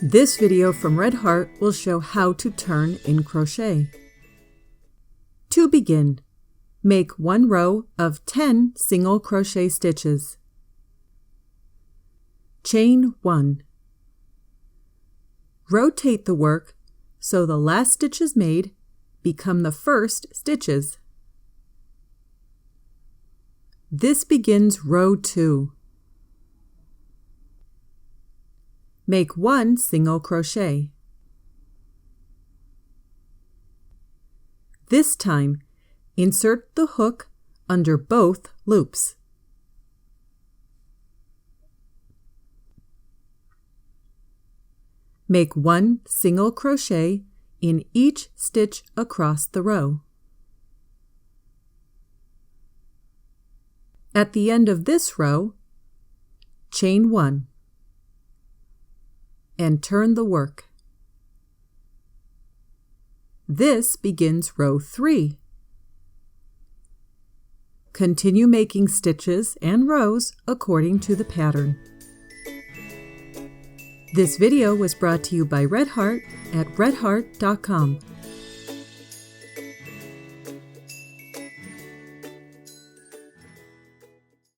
This video from Red Heart will show how to turn in crochet. To begin, make one row of 10 single crochet stitches. Chain 1. Rotate the work so the last stitches made become the first stitches. This begins row 2. Make 1 single crochet. This time, insert the hook under both loops. Make 1 single crochet in each stitch across the row. At the end of this row, chain 1 and turn the work. This begins row 3. Continue making stitches and rows according to the pattern. This video was brought to you by Red Heart at redheart.com.